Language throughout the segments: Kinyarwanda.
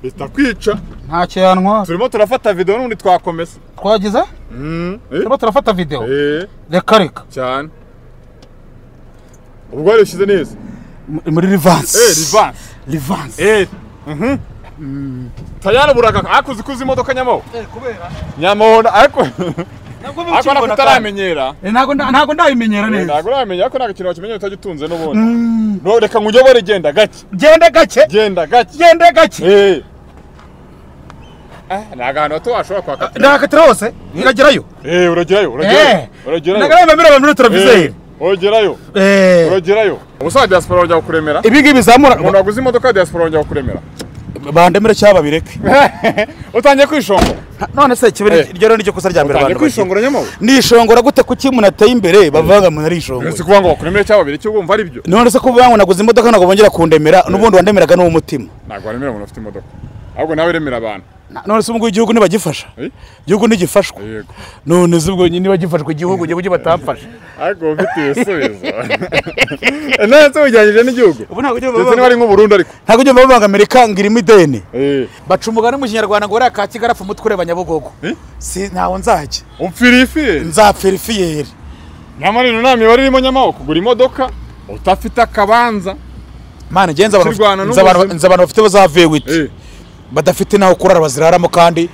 bitakwica ntacyo yanwa turimo turafata video n'undi twakomeza twagize turimo turafata video reka cyane ubwo rishize neza muri Rivance tayari buraga akuzi kuzi imodoka nyamo kubera nyamona ariko nakutamenyera ntago ndayimenyera neza ntago uramenye ariko nta kintu wakimenye utagitunze n'ubundi no reka nkuyobore genda gake nagano to ashobora kwaka ndakatira hose iragerayo uragerayo nagamira abantu televiziyo uragerayo ubusa diaspora wajya kuremera ibigi bizamura umuntu waguze imodoka diaspora wajya kuremera bandemera cyaba bireke utangiye kwishongora none se kibere iryo nicyo kosa rya mbere abantu kwishongora nyamo nishongora gute kuki umuntu ateye imbere bavanga umuntu ari ishongora ese kuvuga ngo bakuremere cyaba bireke ubumva ari byo none se kuvuga ngo naguze imodoka nago bongera kundemera n'ubundi wandemeraga no umutima nago waremera umuntu afite imodoka ahubwo nawe remera abantu none se ubwo igihugu nibagifasha igihugu nigifashwa none se ubwo niba gifashwe igihugu gihe batapfasha ariko bitiye subizo nase ujyanyije n'igihugu ubu ntago ujye bari nk'uburundi ariko ntago ujye bavanga Amerika ngira imideni baca umugani mu Kinyarwanda ngo uriya kakigarafu umutwe ureba Nyabugogo si ntawo nzajya umfirifiye nzapfirifiyeri nyamara ino nami wari irimo nyamaho kugura imodoka utafite akabanza mana genza abantu bafite bazavuye witi badafite naho kurara baziraramo kandi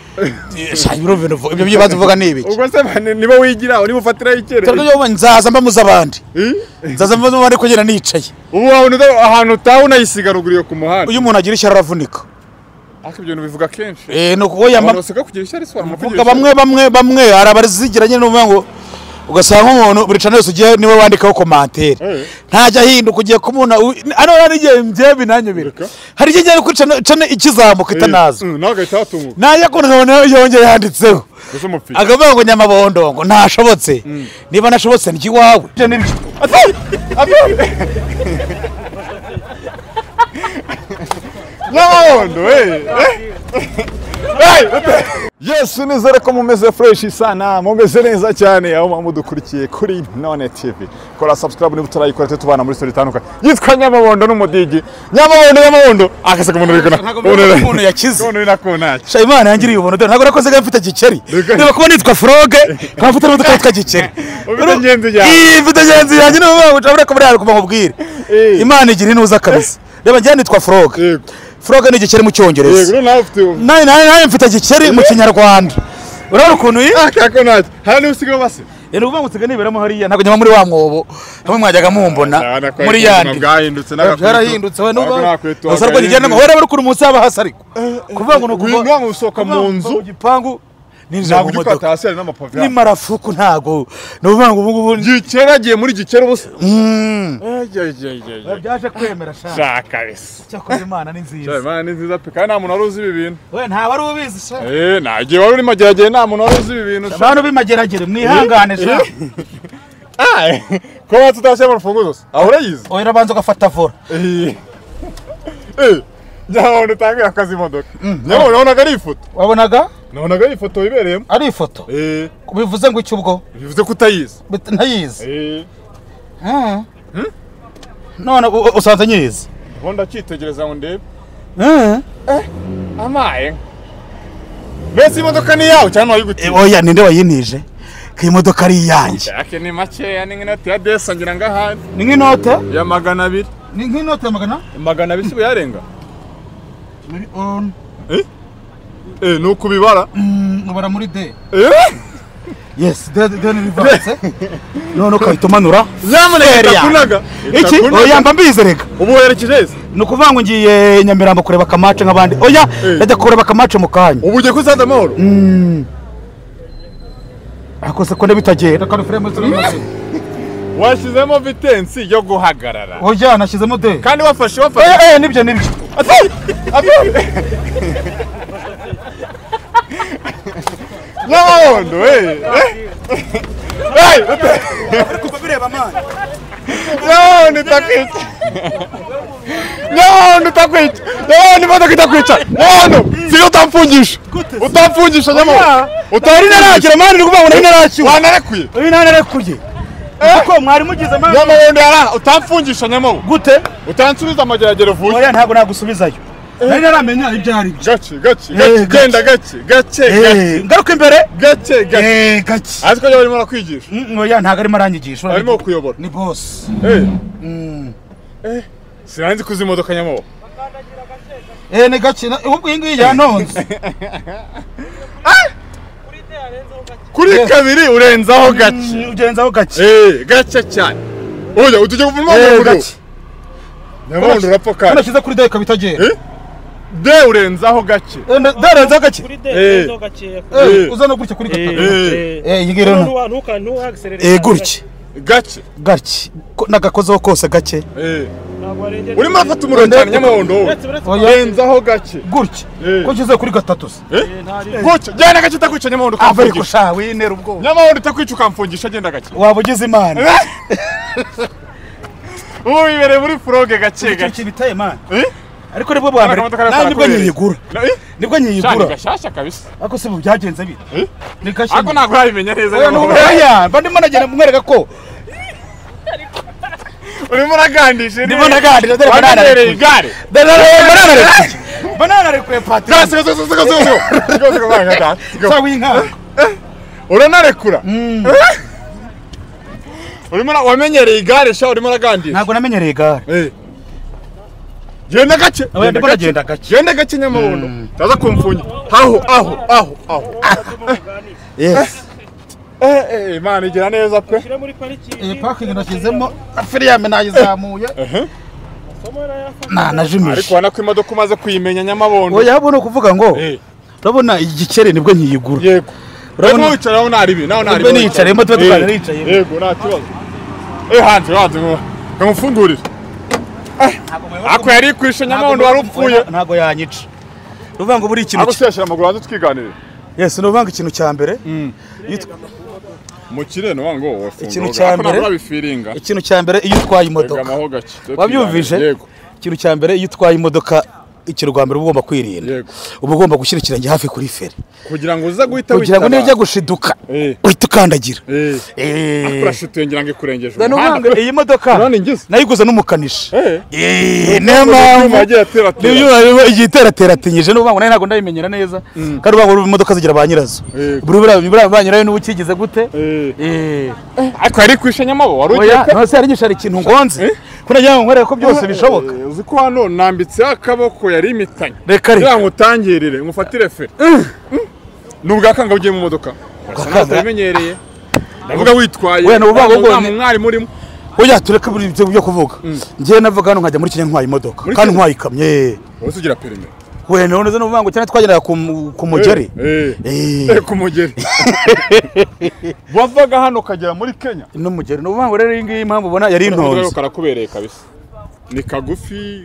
ibyo bibazo uvuga nibiki ubwo se nibo wigira nibo ufatira ikere nzaza mbamuza abandi nzaza mbamuza abandi kugera nicaye ubu ahantu utaho unayisigara ku muhanda uyu muntu agira ishyara aravunika ariko ibyo bivuga kenshi nuko yamabaseka kugira ishyara iswa bamwe arabazigira nyine n'uvuga ngo ugasanga umuntu buri channel ugiye niwe wandikaho commentaire ntajya hinduka ugiye kumuna ano narigiye mvye binanyobera hari igiye kuri channel ikizamuka itanaza nagahita hatunguka naje ko nkabona yongeye yanditseho agavuga ngo Nyamabondo ngo ntashobotse niba nashobotse niki wawe Nyamabondo Yes, nizere ko mumeze fresh sana, mumeze neza cyane aho mudukurikiye kuri None TV. Kora subscribe niba utarayikora tubana muri story itandukanye. Yitwa Nyamabondo n'umudigi. Nyamabondo akasaka umuntu bikona. Umuntu yakize. Umuntu binakona. Shayimana yangiriye ubuntu dore ntago nakoze gafite gikeri. Niba kuba nitwa Froge, nkafite n'uduka twa gikeri. Mfite ngenzi yanjye n'ubu utabura ko muri kuva mubwire. Imana igira inuza kabisa. Reba njye nitwa Froge. Froge ni gikeri mu cyongereza. Naye mfite gikeri mu Kinyarwanda. Urabona ukuntu akakonati. Hano usigaye base. Yero uvuga mutse niberamo hariya ntago nyama muri wa mwobo. Hamwe mwajyaga mumbona muri yandi. Bwahindutse narahindutse we n'ubwo. Basarwa gigenda ngo hore bari kuri munsi y'abahasa ariko. Kuvuga ngo nukuvuga ngo usoka mu nzu gipangu ninja mu modoka atasiye n'amapave. Ni marafuku ntago. Nuvuga ngo ubu gikeragiye muri gikero busa. Byaje kwemera shaka wese. Cyakoze Imana ni nziza. Imana ni nziza pe kandi nta muntu waruzi ibi bintu. We nta wari ubizi sha. Nagiye wari uri mageragere nta muntu waruzi ibi bintu. Abantu bimageragere mwihangane sha. Ko tutashye mu rufunguzo. Ahora yize. Oya rabanza ugafata vora. Nyawo ntangira akazi imodoka. Nyawo nabonaga ari ifoto. Wabonaga? Nabonaga ari ifoto ibereyemo. Ari ifoto? Bivuze ngo iki ubwo? Bivuze kutayize. Ntayize. None usanze nyize. Honda cyitegereza ngo ndebe. Amaye. Bese imodoka ni yawe cyane wayigutiye. Oya ninde wayinije? Ko imodoka ari iyanjye. Yake ni makeya ni nk'inote ya desa ngira ngahandi. Ni nk'inote ya 200. Ni nk'inote ya 100? 200 sibo yarenga. Muri on. Nuko bibara. Ubara muri D. Yes, then reverse. No kayitomanura. Nyamuneka kunaga. Iki? Oya mbambizereka. Ubu werekeje. Nukuvuga ngo ngiye Nyamirambo kureba kamace nk'abandi. Oya, ndajya kureba kamace mu kanya. Ubu ugiye kuzanda amahoro. Akose ko ndabitagera kandi frame z'urumaze. Washizemo vitensi yo guhagarara. Oya nashizemo D. Kandi wafashe. Nibyo. Nyamabondo kuva bireba man. Ni modoka itakwica. Siyo utamfungisha Nyamabondo. Utari narakira man ni kuvuga ngo narakiwe. Wanarekuye. Narekuye. Uko mwari mugize Nyamabondo utamfungisha Nyamabondo. Gute? Utansubiza amageragere vuye. Oya ntago nagusubizayo. nari naramenya ibyo ari byo. Gake genda gake ngaruka imbere gake gake ariko yo barimo kwigisha oya ntago arimo aranyigisha arimo kuyobora ni boss sinanzi kuzi imodoka nyamabo ni gake ubwo ingi yanonze kuri kabiri urenzaho gake ugenzaho gake gake cyane oya utuje kuvuma mu Nyamondo rapfoka kana kiza kuri deka bitagera de urenzaho gake urenzaho gake kuri de gake uzana gutya kuri gatatu yigire no gutya gake nagakozeho kose gake urimo afata umurongo cyane Nyamondo urenzaho gake gutya ko kiza kuri gatatu gutya jyana gake takwica Nyamondo averi ko sha winera ubwo Nyamondo takwica ukamfungisha genda gake wabugize imana ubu ibere muri froge gake gake bitaye man ariko nibwo bwa mbere nibwo nyigura nibwo nyigura gashasha kabisa ako se byagenze bite ni gashya ako ntabwo urabimenya neza oya bandi managera mwereka ko urimo uragandisha ndimo nagandisha dore banana rekwe pati sawa inka uranarekura urimo wamenyereye igare sha urimo uragandisha ntabwo namenyereye igare genda gake genda gake Nyamondo taza kumfunya aho yes man igira neza pe parking ndashizemo afiriyame nayizamuye najimije ariko wana ko imodoka umaze kuyimenya Nyamondo oya habo no kuvuga ngo urabona igikere nibwo nkiyigura yego urabona wicara aho nari bi naho nari nicara imodoka tukana nicaye yego nta kibazo hanze nkamufundurira ako yari kwishe Nyamondo warupfuye ntago yanyica ruvuga ngo buri ikintu ako shyashira amaguru hanze twiganire yes no vanga ikintu cya mbere mu kireno wango wafunga ikintu cya mbere ikintu cya mbere iyo utwaye imodoka wabyumvije ikintu cya mbere iyo utwaye imodoka ikirwa mbere ugomba kwirinda uba ugomba gushyira ikirenge hafi kuri feri kugira ngo uza guhita kugira ngo nijya gushiduka uhita ukandagira akurashituye ngira ngo ikurengeje umuhanda iyi modoka nayiguze n'umukanishi niyo mpamvu niyo igiterateratinije n'ubu ngo ntabwo ndabimenyera neza kandi ubu imodoka zigira ba nyirazo buri ba nyirayo n'ubu kigize gute ariko yari kwishe Nyamabo wari ugiye nose yari gishara ikintu ngonze kunagira ngo nkorere ko byose bishoboka uzi ko hano nambitse akaboko yari imitanye reka ngo utangirire ngufatire feri nubwakanga ugiye mu modoka uramenyereye ndavuga witwaye we n'ubuvuga ngo mwari murimo oya tureke buri byo kuvuga ngiye navuga hano nkajya muri Kenya ntwaye imodoka kandi ntwaye ikamye wose ugira perime we none zo n'uvuga ngo cyane twagera ku mugeri ku mugeri wavaga hano kagera muri Kenya n'umugeri n'uvuga ngo rero iyi ngiyi impamvu ubona yari intonze karakubereye kabisa ni kagufi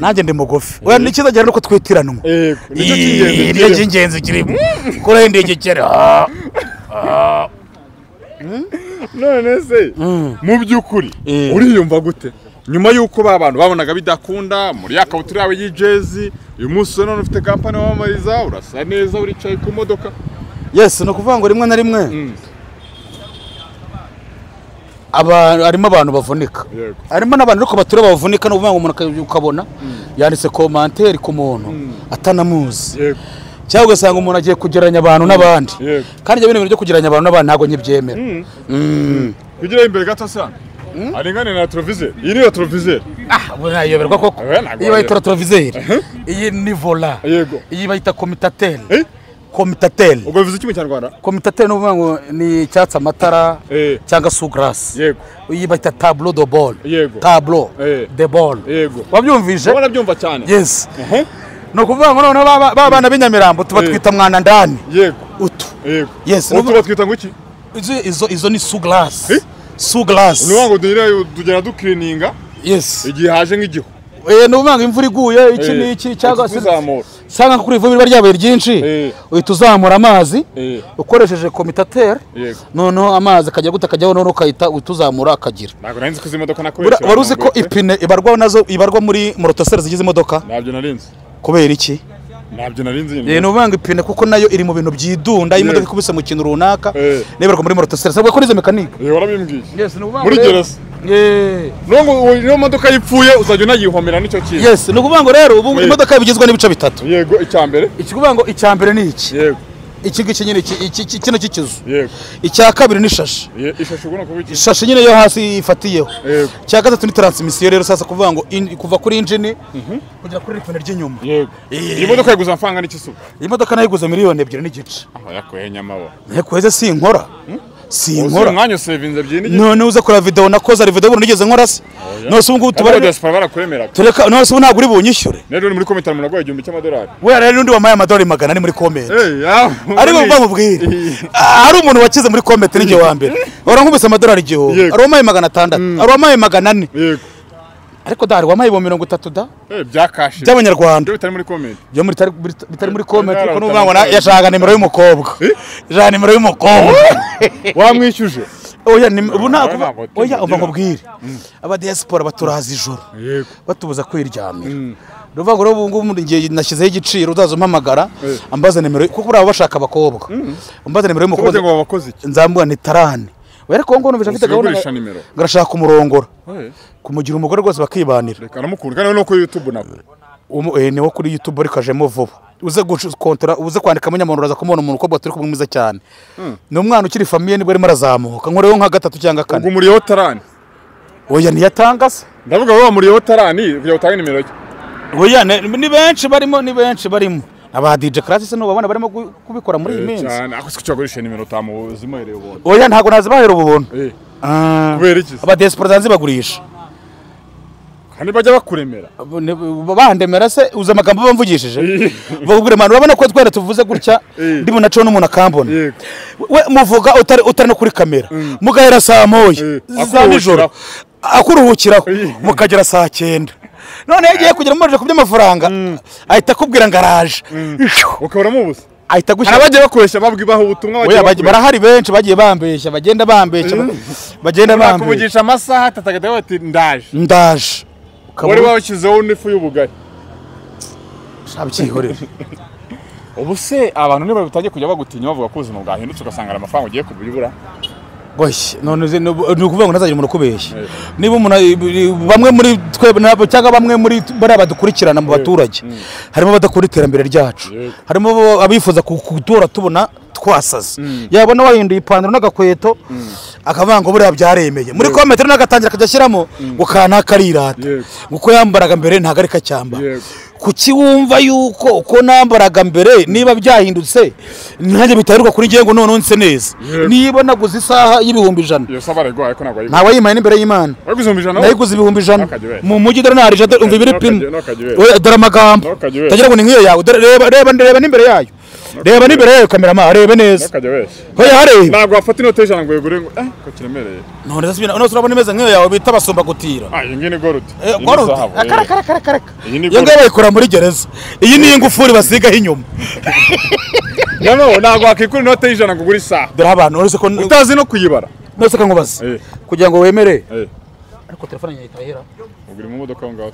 nanjye ndi mugufi oya nikizagera nuko twitiranwa nicyo cy'ingenzi kirimo kora indege kera none se mu by'ukuri uriyumva gute nyuma yuko babantu babonaga bidakunda muri yakabutura yawe y'ijezi uyu munsi none ufite kampani wamamariza urasa neza uricaye ku modoka yes no kuvuga ngo rimwe na rimwe harimo abantu bavunika harimo n'abantu ariko batura bavunika no kuvuga ngo umuntu ukabona yanditse commentaire ku muntu atanamuzi cyangwa ugasanga umuntu agiye kugeranya abantu n'abandi kandi ibyo bintu byo kugeranya abantu n'abandi ntago nyibyemera kugira imbere gato sana aringane na televiziyo iyi ni televiziyo ubona yoberwa koko iyi bayita televiziyo iyi ni vola iyi bayita comitateur comitateur ubwo bivuze iki mu Kinyarwanda comitateur no kuvuga ngo ni icyatsi amatara cyangwa sous-glace iyi bayita tableau de bord tableau de bord wabyumvise ubona byumva cyane yes no kuvuga ngo none babana b'inyamirambo tuba twita mwana ndani utu yes tuba twita ngo iki izo ni sous-glace sous-glace ni wango tugera ducleaninga yes igihe haje nk'igihu no kuvuga ngo imvura iguye iki n'iki cyangwa se sanga kuri ivumbi ryabaye ryinshi uhita uzamura amazi ukoresheje comitateur noneho amazi akajya gutakajyaho none ukahita utuzamura akagira ntabwo narinzi ko imodoka nakoresha wari uzi ko ipine ibarwa muri motoseri zigize imodoka ntabyo narinzi kubera iki ntabyo narinzi no kuvuga ngo ipine kuko nayo iri mu bintu byidunda imodoka ikubise mu kintu runaka nibarwa muri motoseri sabwa ko nizo mekanike warabimbwiye yes no muri gereza niyo modoka yipfuye uzajya unayihomera nicyo kintu. Yes, ni ukuvuga ngo rero ubu imodoka bigizwe n'ibice bitatu. Yego, icyambere. Ikikuvuga ngo icyambere ni iki? Yego. Iki ngiki nyine kino cy'ikizu. Yego. Icya kabiri ni shashi. Ishashi ubona ko biki? Shashi nyine yo hasi ifatiyeho. Yego. Icya gatatu ni transmission rero sasa kuvuga ngo kuva kuri engine kugera kuri ripine ry'inyuma. Yego. Iyi modoka yaguze amafaranga n'ikisuka. Iyi modoka nayiguze miliyoni 2.5. Aho yakoye nyamabo. Yakoze sinkora. Sinkora. Umwanya usevinze byinshi. None uza kora video nakoze ari video nigeze nkora se. Nose ubu tubare diaspora barakwemera. Tureka nose ubu ntabwo uri bunyishyure. Rero ni muri comment mu nagoye $1,000. We rero undi wamaye amadolari 100 ari muri comment. Ariko mva mubwire. Ari umuntu wakize muri comment n'inge wa mbere. Urankubise amadolari 100. Ari wamaye 600. Ari wamaye 400. Yego. Ariko dari wamaye 30 da? Byakashe. By'abanyarwanda. Bitari muri comment. Byo muri bitari muri comment kuko n'ubwo yashaka nimero y'umukobwa. Ja nimero y'umukobwa. Wamwishyuje. Oya ubu ntabwo oya umva nkubwire aba diaspora baturaza ijoro batubuza kwiryamira ruvuga ngo ubu ngubu ngiye nashyizeho igiciro uzaza umpamagara ambaza nimero kuko baba bashaka abakobwa ambaza nimero y'umukobwa ngo babakoze iki nzambura ni tarane wera ko ngo numvise afite gahunda ngarashaka kumurongora kumugira umugore rwose bakibanira reka namukunda kandi no kuri YouTube nabo ni wo kuri YouTube ariko ajemo vuba uze gukontora uze kwandika munyamuntu uraza kumubona umuntu ukobwa turi kumwe mwiza cyane ni umwana ukiri famille nibwo arimo arazamuka nkoreho nka 3 cyangwa 4 ubwo muriyo tarani oya ntiyatanga se ndavuga wowe muriyo tarani kugira utange nimero ye oya ni benshi barimo aba DJ Class se no babona barimo kubikora muri iyi minsi cyane ako sikucagurisha nimero utamuzimuhereye ubuntu oya ntago nazibahera ubuntu kubera iki aba diaspora zanzibagurisha kandi bajya bakuremera bandemera se uza amagambo bamvugishije bagubwira man urabona ko twere tuvuze gutya ndimo naco n'umuntu akambona we muvuga utari no kuri kamera mugahera saa moya za nijoro akuruhukiraho mukagera saa 9 none yagiye kugira umurije ku by'amafaranga ahita akubwira ngaraje ukabura mu busa ahita gushaka abagiye bakoresha babwibaho ubutumwa barahari benshi bagiye bambeshya bagenda kuvugisha amasaha tatagata bati ndaje wari washyizeho n'ifu y'ubugari shabyihorera ubu se abantu niba bitangiye kujya bagutinya bavuga ko ubuzima bwahindutse ugasanga amafaranga ugiye kubibura boy none ni ukuvuga ngo nazagira umuntu kubeshya niba bamwe muri twebwe nabo cyangwa bamwe muri bari abadukurikirana mu baturage harimo badakora iterambere ryacu harimo abifuza kutura tubona twasaze yabona wahinduye ipantaro n'agakweto akavanga buriya byaremeye muri comment n'agatangira kajyashyiramo gukana karirata uko yambaraga mbere ntago ari kacyamba kuki wumva yuko uko nambaraga mbere niba byahindutse nanjye bitarirwa kuri ngiye ngo none nse neza niba naguze isaha y'ibihumbi 100 iyo sabare gwa ariko nagwa ntawe yimaye n'imbere y'Imana waguze ibihumbi 100 nayiguze ibihumbi 100 mu mujyi dore narije umva ibiri pimo dore amagambo tagira ngo ni nkiyo yawe reba n'imbere yayo reba n'imbere yayo kamera arebe neza hoya harebe ntabwo afata inote y'ijana ngo yegure ngo ko kiremereye none urabona imeze nkiyo yawe bita basumba gutira iyi ngine gorute akara iyo ngayo bayikora muri gereza iyi ni ingufuri basigaho inyuma yano ntabwo wakikura inote y'ijana ngo ugure isaha dore abantu uretse ko utazi no kuyibara nose kankubaza kugira ngo wemere ariko telefone nyahita hera ugura mu modoka ngaho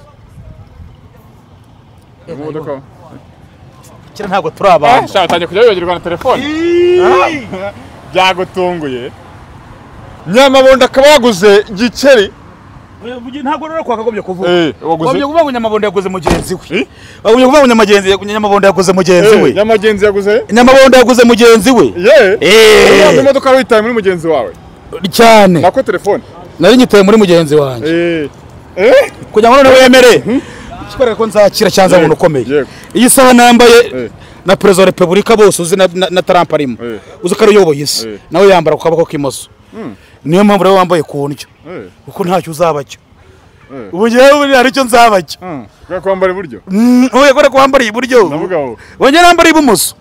mu modoka kira ntabwo turi abantu shatangiye kujya yibagirwa na telefone byagutunguye Nyamabondo akaba yaguze Gikeri ntabwo rero kwakagombye kuvuga wagombye kuvuga ngo Nyamabondo yaguze mugenzi we wagombye kuvuga ngo Nyamabondo yaguze mugenzi we Nyamabondo yaguze mugenzi we mu modoka witaye muri mugenzi wawe cyane nako telefone nari nyitaye muri mugenzi wanjye kugira ngo none wemere kikorera ko nzakira cyanza umuntu ukomeye iyi saha nambaye na president wa Republika bose uzi na Trump arimo uzi ko aruyoboye isi nawe yambara ku kaboko k'imoso niyo mpamvu rero wambaye kundyo kuko ntacyo uzabacyo ubu ngewe hari icyo nzabacyo kwambara iburyo oya ko kwambara iburyo wongera nambara ibumoso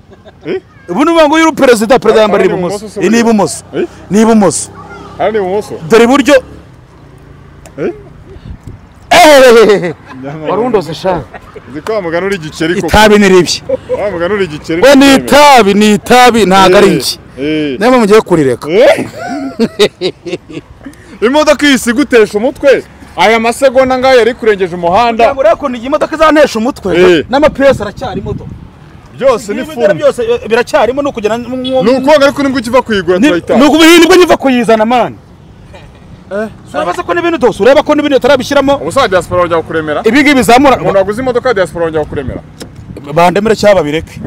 ubu ni ngo yuru president yambara ibumoso ni ibumoso ari ibumoso dore iburyo warundoze sha ziko muganura Igikeri koko itabi niribye muganura Igikeri we ni itabi ntago ari iki neme mugiye kurireka imodoka isigutesha umutwe aya masegonda ngaho yari kurengeje umuhanda ngo reko ni imodoka izantesha umutwe n'amapiyesi aracyari imodoka byose ni furu byose biracyarimo no kugera nuko ariko nibwo kiva kuyigura turayita nuko nibwo nyiva kuyizana man urabaza ko n'ibintu dose ureba ko n'ibintu utarabishyiramo ubusa diaspora wajya kuremera ibi ngibi bizamura umuntu waguze imodoka diaspora wajya kuremera bandemera cyaba bireke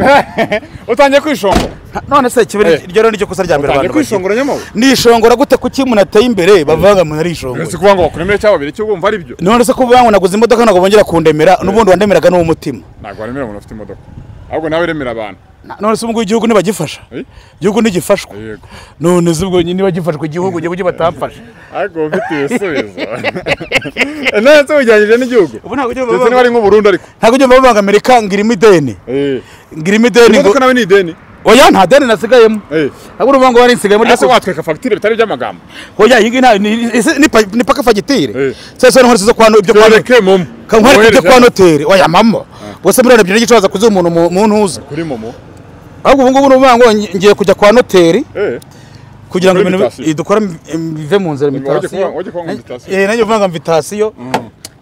utangiye kwishongora none se kibere iryo nicyo kosa rya mbere abantu kwishongora nyamo nishongora gute kuki umuntu ateye imbere bavanga umuntu ari ishongora si kuvuga ngo bakuremere cyaba bireke ubumva ari byo none se kuvuga ngo naguze imodoka ntabwo bongera kundemera n'ubundi wandemeraga n'uwo mutima ntabwo waremera umuntu afite imodoka ahubwo nawe remera abantu none se ubwo igihugu ntibagifasha igihugu ntigifashwa none se ubwo niba gifashwe igihugu igihugu batamfasha ariko ufite ibisubizo none se ujyanyije n'igihugu ndetse niba ari nk'uburundi ariko ntabwo ujya bavanga Amerika ngirimo ideni imodoka nawe ni ideni oya nta deni nasigayemo ahubwo urumva ngo wari nsigayemo ese watweka fagitire bitari by'amagambo oya iyi ni paka fagitire sese no hose zo kwano ibyo kwano ibyo kwa noteri oya mama bose muri nabyo n'igicaza kuzi umuntu mu ntuza kuri momo ahubwo ubu ngubu urumva ngo ngiye kujya kwa noteri kugira ngo ibintu dukora bive mu nzira invitation nanjye uvuga invitation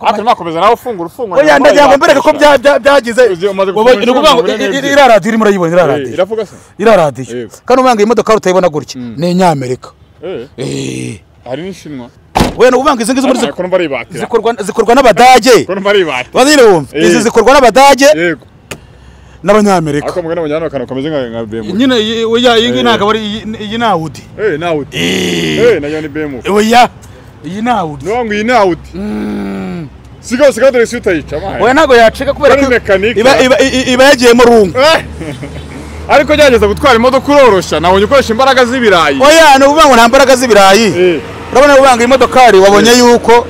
Ati makomeza nawe ufungura oya ndagira ngo mbereke ko byagize ni ukuvuga ngo iraradiyo irimo urayibona iraradiyo iravuga se iraradiyo kandi uvuga ngo iyi modoka utayibona gutya ni inyamerika hari n'ishinwa we nuvuga ngo izi ngizi muri zikorwa n'abadage bazire wumva izi zikorwa n'abadage n'abanyamerika ako mugana abanyana kanakomeze nka BMW nyine oya iyi ntabwo ari iyi ni Audi ni Audi nayo ni BMW oya iyi ni Audi no iyi ni Audi siga dore sitayica amahe oya ntago yacika kubera ko iba yagiyemo rungu ariko cyageza gutwara imodoka uroroshya nabonye ukoresha imbaraga z'ibirayi oya no uvuga ngo nta mbaraga z'ibirayi urabona ubanga imodokari wabonye yuko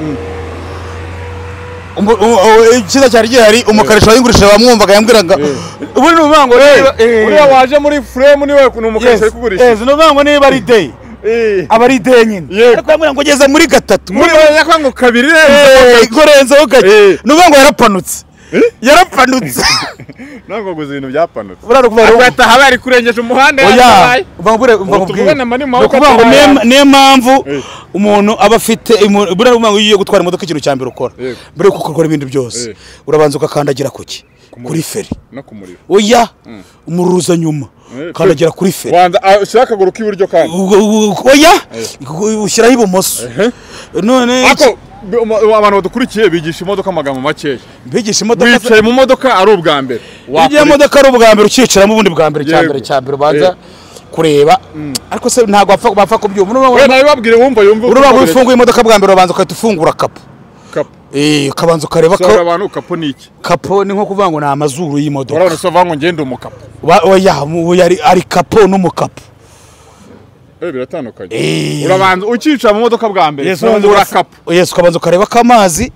ikiza cyari gihari umukarisha w'ingurisha bamwumvaga yambwiraga ubu ni uvuga ngo uriya waje muri frame niwe umukarisha ari kugurisha ni uvuga ngo niba ari day aba ari day nyine ariko yambwira ngo ugeze muri gatatu muri yakwango kabiri gorenzeho gake ni uvuga ngo yarapanutse ntabwo guza ibintu byapanutse agahita haba ari kurengeje umuhanda yabaye niyo mpamvu umuntu aba afite buriya ngo iyo gutwara imodoka ikintu cya mbere ukora mbere yuko ukora ibintu byose urabanza ugakandagira kuki kuri feri no kumuriro oya umuruza nyuma kandagira kuri feri ushaka akaguru k'iburyo kandi oya ushyiraho ibumoso none abantu badukurikiye bigisha imodoka amagambo makeya bigisha imodoka wicaye mu modoka ari ubwa mbere iyo modoka ari ubwa mbere ukicaramo ubundi bwa mbere cya mbere ubanza kureba ariko se ntabwo bapfa kubyumva we nawe babwire wumva urumva ufunguye imodoka bwa mbere ubanza ugahita ufungura kapo ukabanza ukareba ko abantu kapo ni iki kapo ni nko kuvuga ngo ni amazuru y'imodoka urabona se bavuga ngo ngende umukapo oya ari kapo n'umukapo biratandukanye urabanza ukica mu modoka bwa mbere ufungura kapo yes ukabanza ukareba ko amazi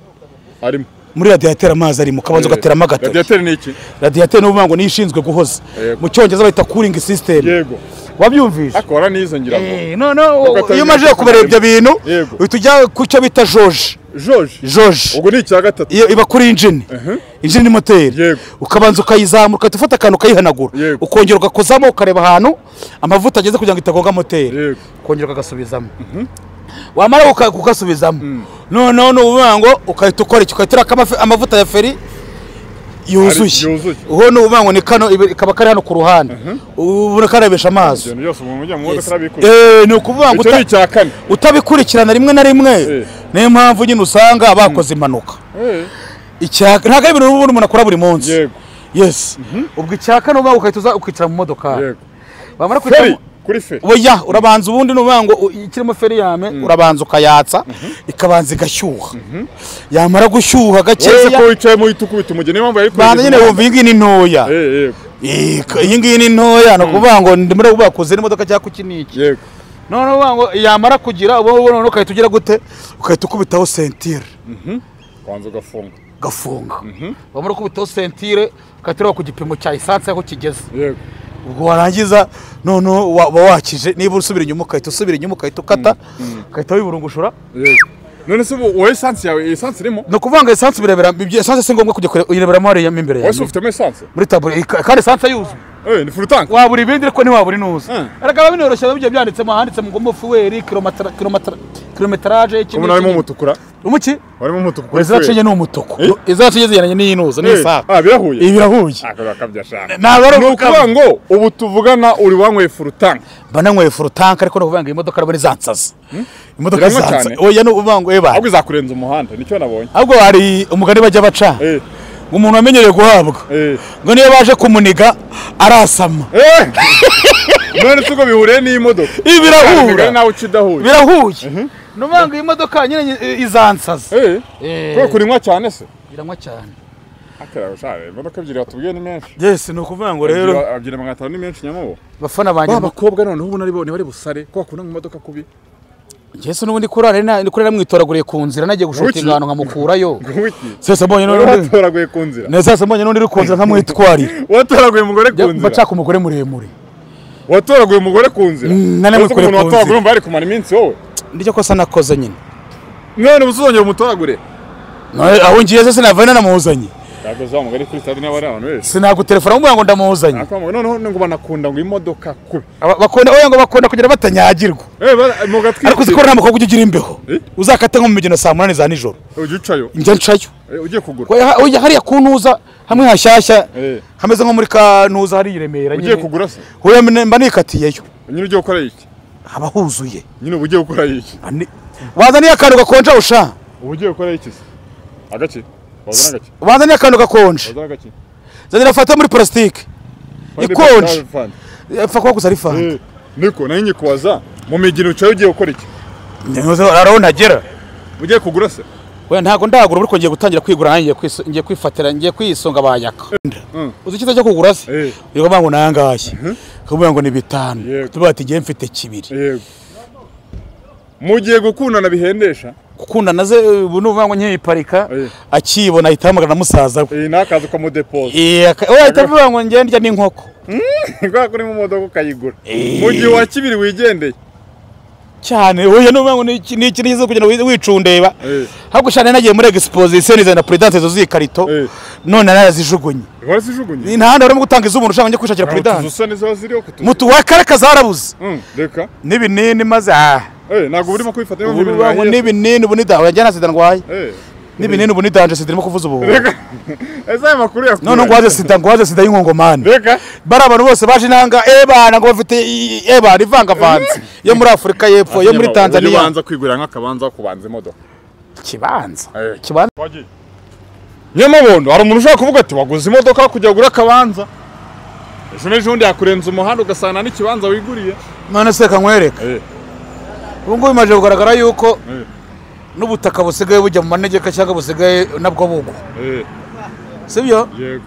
arimo muri radiateur amazi arimo ukabanza ugateramo agatoki radiateur ni iki radiateur ni uvuga ngo ni ishinzwe guhoza mu cyongereza bayita cooling system yego wabyumvise akora nizo ngira ngo iyo umaje kubareba ibyo bintu uhita ujya ku cyo bita George ubwo ni icya gatatu iba kuri engine ni moteri ukabanza ukayizamura ukahita ufata akantu ukayihanagura ukongera ugakozamo ukareba ahantu amavuta ageze kugira ngo itagonga moteri ukongera ukagasubizamo wamara kugasubizamo noneho n'uvuga ngo ukahita ukora iki ukahita amavuta ya feri yuzuye uho n'uvuga ngo ni kano ikaba kari hano ku ruhande ubona karabesha amazi ni ukuvuga ngo utabikurikirana rimwe na rimwe niyo mpamvu nyine usanga bakoze impanuka ntabwo ari ibintu umuntu akora buri munsi yes ubwo icyaka n'uvuga ukahita ukicara mu modoka bamara kwicara kuri feri oya urabanza ubundi n'uvuga ngo ikirimo feri yame urabanza ukayatsa ikabanza igashyuha yamara gushyuha gakeya ko wicaye mu itukubita umugeni niyo mpamvu yari banda nyine wumva iyi ngiyi ni ntoya iyi ngiyi ni ntoya ni ukuvuga ngo ndimo bakoze n'imodoka cyangwa kuki niki none uvuga ngo yamara kugira ubu none ukahita ugira gute ukahita ukubitaho sentire kwanza gafunga wamara ukubitaho sentire ukahita ku gipimo cya esanse aho kigeze ubwo warangiza none waba wakije niba usubira inyuma ukahita ukata ukahita wiburungushura none se wowe esanse yawe esanse irimo ni ukuvuga ngo esanse birebera esanse si ngombwa kujya uyireberamo hariya mo imbere yawe wese ufitemo esanse muri tabure kandi esanse yuzuye ni full tank wabura ibindi ariko ntiwabura inuza ariko binoroshye bijya byanditsemo handitse ngo fuweri kilometrage umuntu arimo umutukura umuki warimo umutuku izacenye no umutuku izacenye ziranye n'inuza n'isaha birahuye birahuye akabyashaka nabaro nukuvuga ngo ubu tuvugana uri wanyweye furutank bananyweye furutank ariko no kuvanga imodoka arabone zansaza imodoka Biramwa zansaza cyane. oya no uvango eba ahubwo izakurenza umuhanda nicyo nabonye ahubwo hari umugani bajya baca umuntu wamenyereye guhabwa ngo niyo baje kumuniga arasama none tuko bihuriye n'imodoka birahura nawe ucidahuye birahuye nubanga imodoka nyine izansaza ko kurinywa cyane se biranywa cyane akara ushare imodoka ebyiri batubwiye ni menshi yes no kuvuga ngo rero abyira 500 ni menshi nyamabo bafana banje abakobwa none ubu bari busare ko bakunda imodoka kubi Yesu nubundi kurara mwitoraguriye ku nzira nagiye gushota ingano nkamukurayo sese mbonye none watoraguye ku nzira neza mbonye none uri ku nzira nkamwitwarira watoraguye umugore ku nzira bacaka umugore muremure watoraguye umugore ku nzira nane mukore ku nzira urumva ari kumara iminsi wowe ndije ko sa nakoze nyine none ubuzongera umutoragure aho ngiye se navana namuzanye Yago za mugari kuri stade n'abari abantu wese. Sinagutelefona ngo ngo ndamuzanye. Akamo noneho ngo banakunda ngo imodoka kubi. Bakunda oya ngo bakunda kugira batanyagirwa. Mugatwi. Ariko zikora nta mukobwa ugira imbeho. Uzakata nko mu migeno saa 8 za nijoro. Uje ucayo. Njye ncayo. Ugiye kugura. Oya hariya kuntuza hamwe hashyashya. Hameze nko muri kanuza hari iremera nyine. Ugiye kugura se? Oya mba nikatiyeyo. Nyine ugiye gukora iki? Abahuzuye. Nyine ugiye gukora iki? Wazaniye akantu gakonja usha. Ugiye gukora iki se? Agace. Wazaniye akantu gakonje. Zanira fata muri plastique. Ikonje. Yapfa kwa gusari fanta. Niko nanye kuwaza mu migino cyo ugiye gukora iki? Nyozo arabona gera. Ugiye kugura se? Oya ntago ndagura buriko ngiye gutangira kwigura ngiye kwifatira ngiye kwisonga bayaka. Uzi kiza cyo kugura se? Yego bango nangaye. Kuvuga ngo ni 5. Tubati ngiye mfite kibiri. Yego. Mugiye gukundana bihendesha? Gukundana ze ubu ngo nkiparika akibona ahitahamagara musaza we. Nakaza ko mu depose. Oya itavuga ngo ngiye ndya n'inkoko. Ngwa kuri mu modoka kayigura. Mugiye wa kibiri wigendeye. Cyane oya no ngo ni kintu kugira wicundeba ahubwo cyane nagiye muri exposition izana presidente zo zikarito none narazijugunye warazijugunye intahanda bari mu gutanga izumuntu ushaka njye kwishakira presidente usa nizo ziri okutu mutu wa karaka zarabuze reka nibinini maze nago burimo kwifata ngo nibinini ubu nidawe njye nasida ndwaye nibinini ubu nidanje sidirimo kuvuza ubu eza makuru ya none ngwaze sida y'inkongomani reka bara abantu bose baje nanga bana ngo bafite rivanga vanze yo muri Afrika y'Epfo yo muri Tanzania banza kwigurira nk'akabanza kubanza imodoka kibanza Nyamabondo hari umuntu ushaka kuvuga ati waguze imodoka kujya gura akabanza ejo n'ejondi yakurenza umuhanda ugasana n'ikibanza wiguriye none se kankwereka ubu ngubu bimaze kugaragara yuko n'ubutaka busigaye bujya mu manegeka cyangwa busigaye nabwo bugwa sibyo yego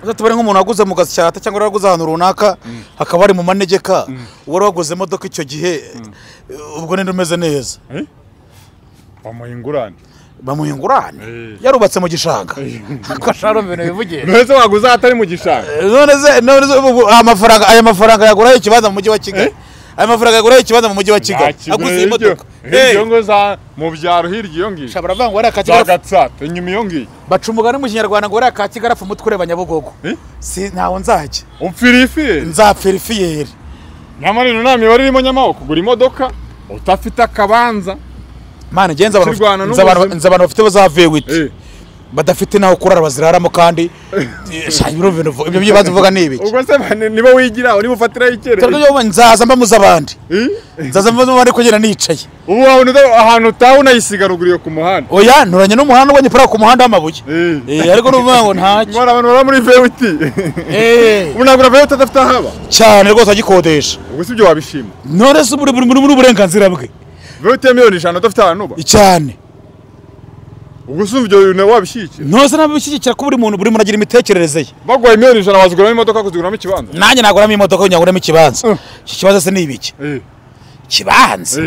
uzatubare nk'umuntu waguze mu gasyata cyangwa waraguze ahantu runaka hakaba ari mu manegeka wari waguze imodoka icyo gihe ubwo ninde umeze neza bamuhingurane yarubatse mu gishanga ko asharo mbene bivugiye none se waguze atari mu gishanga none amafaranga aya mafaranga yagurayo ikibanza mu mujyi wa Kigali aya mafaranga yagurayo ikibanza mu mujyi wa Kigali aguze imodoka iyo ngo za mu byaro hirya iyo ngiye shabara vango wari akakigara gatsata inyuma iyo ngiye baca umugani mu Kinyarwanda ngo wari akakigara apfa umutwe ureba Nyabugogo si ntawo nzajya umfirifiye nzapfirifiyeri nyamara ino nami bari irimo nyamaho kugura imodoka utafite akabanza mana ngenza abantu bafite bazavewite badafite naho kurara baziraramo kandi ibyo bibazo uvuga nibi ubwo se nibo wigira nibo ufatira ikere turyo nzaza mba muzabandi nzaza mba muzabandi kugera nicaye ubu wabona ahantu taho nayisigaruguriye ku muhanda oya nturanye n'umuhanda ubonye pera ku muhanda w'amabuye ariko nuvuga ngo ntacyo mwara abantu baba muri vewiti ubu nagura vewiti adafite ahaba cyane rwose agikodesha ubwo si byo wabishima none se muri uburenganzira bwe vewiti ya miliyoni 5 adafite ahantu uba cyane ubwo sumvyo ne wabishyikiye ntose nabishyikiye ko buri muntu agira imitekerereze ye bagwaye miliyoni 100 waziguramo imodoka kuziguramo ikibanza nanjye naguramo imodoka nyaguramo ikibanza iki kibanza se nibiki kibanza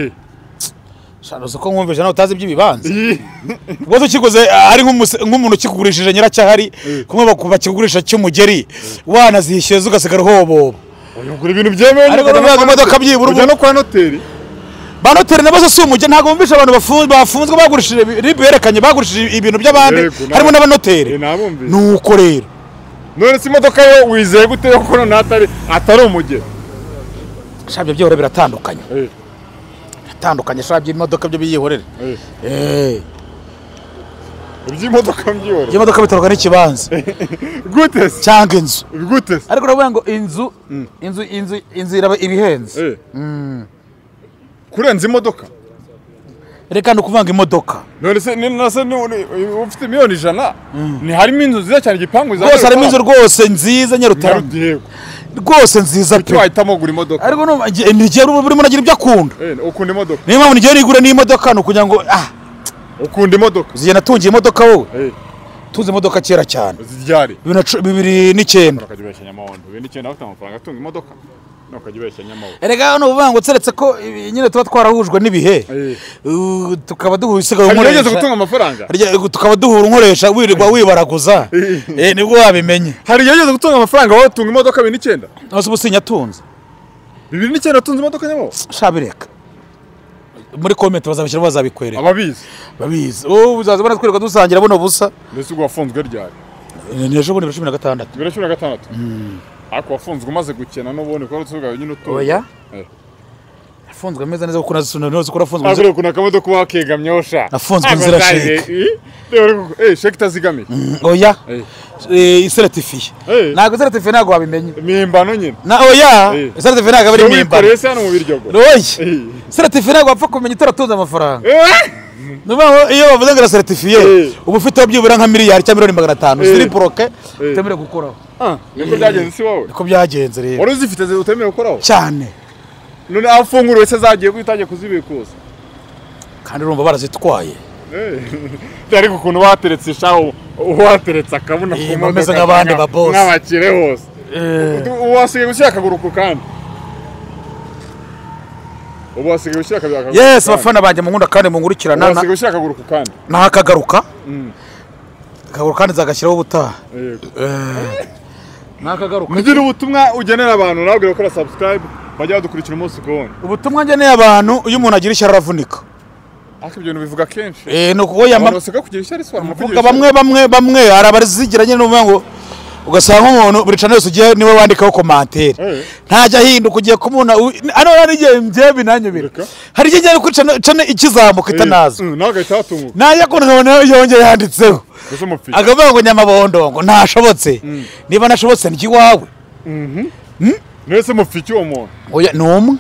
shano ko nkumveje nawe utazi by'ibibanza ubwo tukiguze ari nk'umuntu ukigurishije nyiracyahari kumwe bakigurisha cy'umugeri wanazishyuye ugasigara hobo uyugura ibintu byemewe ariko n'ubwo imodoka byibura ujya no kwa noteri banoteri nabo se umujye ntago bumvisha abantu bafunzwe bagurishije berekanye bagurishije ibintu by'abandi harimo n'abanoteri nuko rero none se imodoka yo wizeye gute yo kono atari umujye shabye byoro biratandukanye biratandukanye shaka by'imodoka byo biyihorere iby'imodoka mbyihorere by'imodoka biterwa n'ikibanza gute cyangwa inzu gute ariko uravuga ngo inzu iraba ibihenze kurenza imodoka reka no kuvanga imodoka none se ufite miliyoni 100 ni harimo inzu nziza cyane igipangu rwose harimo inzu rwose nziza Nyarutarama rwose nziza pe wahitamo gura imodoka ariko no nigiye burimo nagira ibyo akunda ukunda imodoka niyo mpamvu nigiye nigura n'imodoka no kugira ngo ukunda imodoka ziye natungiye imodoka wowe tuzi imodoka kera cyane ziryari 2009 akajibeshya nyamawondo 2009 afite amafaranga atunga imodoka nokajibeshya nyamawondo erega no buvanga utseretse ko nyine tuba twarahujwe n'ibihe tukaba duhusiga nkoresha gutunga amafaranga tukaba duhura nkoresha wirirwa wibaraguza nibwo wabimenye hari yageze gutunga amafaranga wowe tunga imodoka 2009 nose ubusinya tunze 2009 tunze imodoka nyamawondo shabireka muri comment bazabishyira bazabikwereka babizi uzazabona twirirwa dusangira buno busa mbese ubwo wafunzwe ryari nejo bundi 2016 ako wafunzwe umaze gukena n'ubundi ko rutuga nyine uto oya afunzwe ameze neza kuko nazo kurafunzwe agure kuna kamodoka wakegamye osha afunzwe inzira sheke sheke tazigamiye oya certifié nago certifié nago wabimenye mimbano nyine na oya certifié nago bari mimbano ese hano mu biryogo oya certifié nago wapfa kumenya itaratunza amafaranga nubaho iyo bavuze ngo certifié ubu ufite byibura nka miliyari cyangwa miliyoni 500 ziri broke utemere gukoraho niko byagenze si wowe niko byagenze rero wari uzifite utemere gukoraho cyane none afungura wese zagiye kwitajye kuzibikuza kandi urumva barazitwaye ariko ukuntu wateretse shaho wateretse akabuna ku modoka bameze nk'abandi ba boss n'abakire hose wasigaye gushyira akaguru ku kandi ubu wasigaye gushyira akaguru ku kandi yes abafana banjye mu nkunda kandi mu ngurikirana wasigaye gushyira akaguru ku kandi nakagaruka akaguru kandi zagashyiraho ubutaha nakagaruka ngira ubutumwa ugenera abantu nabwira ko subscribe bajya badukurikira umunsi ku wundi ubutumwa ngeneye abantu iyo umuntu agira ishyara aravunika ariko ibyo bivuga kenshi nuko yamabaseka kugira ishyara iswara muvuga bamwe arabazigiranye n'uvuga ngo ugasanga umuntu buri channel ugiye niwe wandikaho commentaire ntajya hinduka ugiye kumuna ano narigiye mbye nanyo bireka hari igihe kuri channel ikizamuka itanaza naga itatungu naye ko nkabona yongeye yanditseho agavuga ngo nyamabondo ngo ntashobotse niba nashobotse niki wawe nese mufiki uwo muntu oya numwe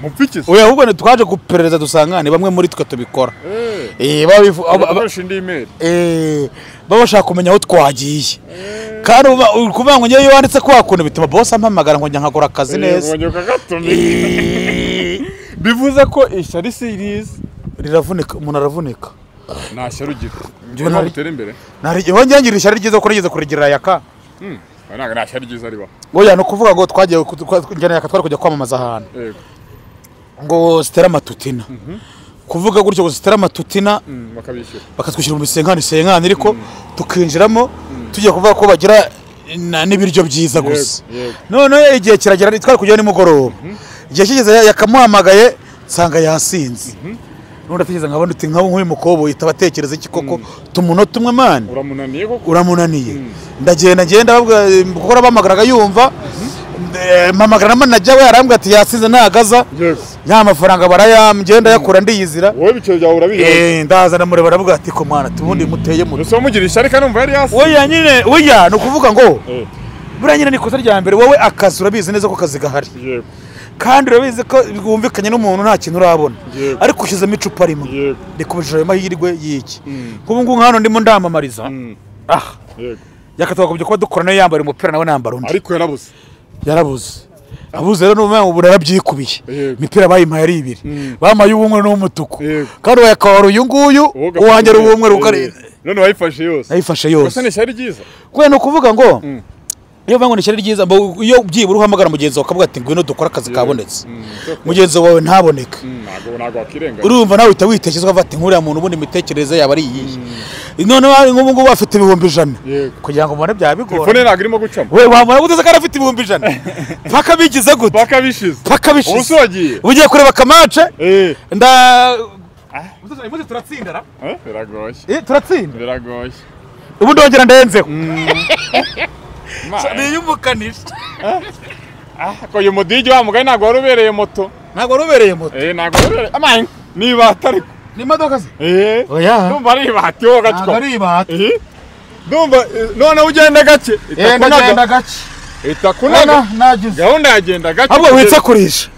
mufiki oya ahubwo twaje guperereza dusangane bamwe muri twe tubikora babishindi email babashaka kumenya aho twagiye kandi kuvuga ngo ngiye wanditse ko wakuntu bituma boss ampamagara ngo nkakora akazi neza bivuze ko ishyari series riravunika umuntu aravunika nasharugira njye nabutera imbere nari wongeye ngira ishyari ryiza ko rigeze kurigirira yaka naga nashyari ryiza riba oya no kuvuga ngo twagiye njyana yaka twari kujya kwamamaza ahantu ngo Stella Matutina kuvuga gutyo ngo Stella Matutina bakatwishyira mu senkani ariko tukinjiramo tugiye kuvuga ko bagira n'ibiryo byiza gusa none igihe kiragera twari kujya nimugoroba igihe kigeze yakamuhamagaye nsanga yasinze nunda tigeze nkabona uti nkabo nk'uyu mukobo itabatekereza iki koko tumunota umwe mani uramunaniye ndagenda babwa gukora bamagaraga yumva mpamagara manager we arambwa ati yasinze ntagaza ya mafaranga barayamgenda yakura ndiyizira wowe bice byawe urabizi ndaza namureba aravuga ati ko mwana tubundi muteye mu so mugirisha ariko numva yari yasi oya nyine oya no kuvuga ngo bura nyine nikosa rya mbere wowe akazi urabizi neza ko kazi gahari kandi urabizi ko bwumvikanye n'umuntu nta kintu urabona ariko ushizemo icupa rimwe ndikubijije mahirwe yiki kubu ngo hano ndimo ndamamariza yakatwa kubyo ko dukora nayo yambara umupira nawe nambara undi ariko yarabuze abuze rero n'umwe ubu narabyikubiye imipira bayimpaye ari ibiri bamaye ubumwe n'umutuku kandi yakawara uyu nguyu uwangera ubumwe rukareze none wayifashe yose gusa ni cyari ryiza kwe no kuvuga ngo iyo vango ni cyari ryiza iyo byibura uhamagara mugenzi wawe akavuga ati ngwino dukora akazi kabonetse mugenzi wawe ntaboneka nago akirenga urumva nawe witekereza ukavuga ati nkuriya muntu ubundi imitekerereze yaba ari iyihe none nk'ubu ngubu afite ibihumbi 100 kugira ngo mbone bya bigora telefone nagirimo gucamo we wamara guteze kandi afite ibihumbi 100 paka bigize gute paka bishize usogiye ugiye kureba kamace muze turatsindara biragoye turatsinda biragoye ubu ndongera ndenzeho ni yumukanisha ko uyu mudigi wa mugani ntago warubereye moto ntago warubereye moto ntago warubereye amaye nibata ariko ni imodoka ze oya ndumva ari ibati wowe gacyo ntabwo ari ibati ndumva none ugenda gake genda gake itakunaga nagize gahunda yagenda gake ahubwo witsakurisha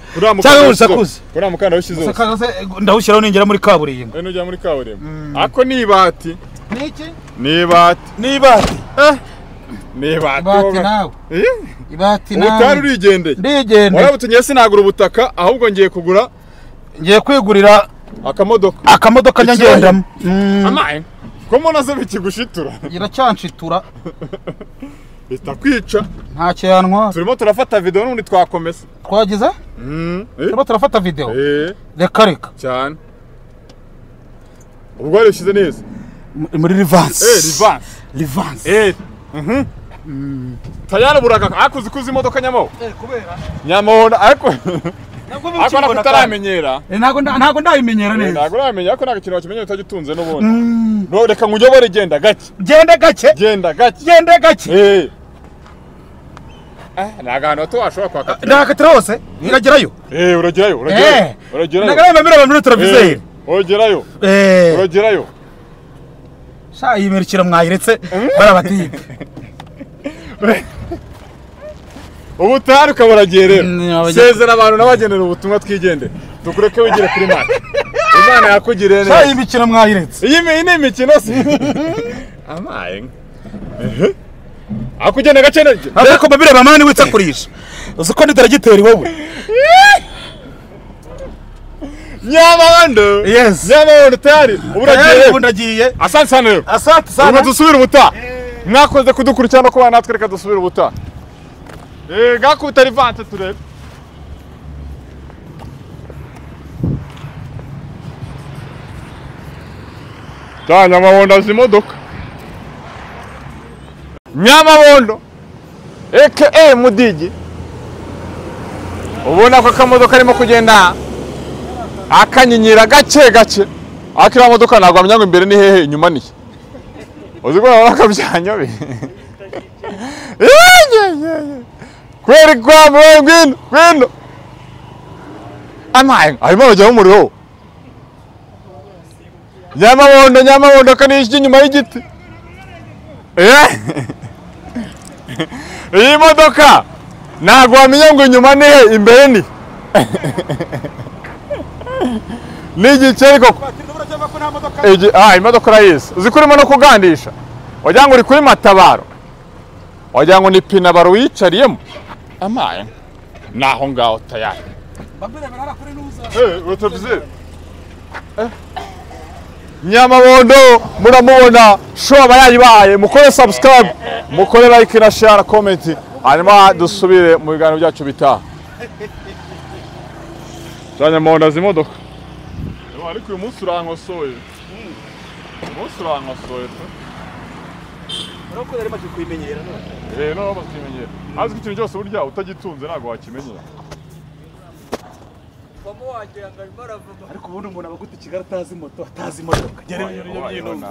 cyangwa wisakuze kuriya mukanda wishyize ndawushyiraho ningera muri kaburimbo nujya muri kaburimbo ako ni ibati niki ni ibati ni ibati nawe ibati nawe ubutari urigendeye ndigende warabutse ngiye sinagura ubutaka ahubwo ngiye kwigurira akamodoka nyagendamo amaye ko mbona se bikigushitura iracyanshitura itakwica ntacyo yantwara turimo turafata video n'undi twakomeza twagize turimo turafata video reka cyane ubwo warishyize neza muri Rivance tayari buraga akuzi kuzi imodoka nyamaho kubera nyamaho ariko nako nakutaramenyera ntago ndayimenyera neza ntago uramenya ariko ntago kintu wakimenyera utagitunze n'ubundi no reka nguyobore genda gake nagano bato washobora kwaka ndakatira hose iragerayo uragerayo nagana mbere muri televiziyo uragerayo sha yimerikira mwayiretse barabatiye ubutari ukaburagiye rero sezera abantu n'abagenera ubutumwa twigendere tukureke wigire kuri mata Imana yakugiriye neza sha imikino mwayiretse iyi ni imikino si amaye akugenda gace ariko babire bamani witsakurisha uziko ndaragitera wowe Nyamabondo Nyamabondo tayari uburagiye asante sana dusubira ubuta mwakoze kudukurikirana ko natwe reka dusubira ubuta gakuta Rivance turebe Nyamabondo azimodoka Nyamabondo aka Mudigi ubona ko akamodoka arimo kugenda akanyinyira gake akira modoka nagwa myango imbere ni hehe inyuma ni uziko bakabyanyobe kweri kwa ngwino amaye arimo bajya mu muriro Nyamabondo kanishye inyuma y'igiti iyi modoka nagwa wamenya ngo inyuma ni he imbere ni n'igiceri koko imodoka urayise uzi ko urimo no kugandisha wagira ngo uri kuri matabaro wagira ngo ni pinabaro wiyicariyemo amaye naho ngaho tayari Nyamabondo muramubona shoba yayibaye mukore subscribe mukore like na share comment hanyuma dusubire mu biganiro byacu bitaha Nyamabondo azimodoka ariko uyu munsi urankosoye urako yari maze kuyimenyera none no bamaze kuyimenyera aziko ikintu cyose burya utagitunze ntago wakimenyera Mama wagira ngo arimo aravuga ariko ubundi umuntu abaguta Kigali atazi moto atazi imodoka gere ibintu by'intungo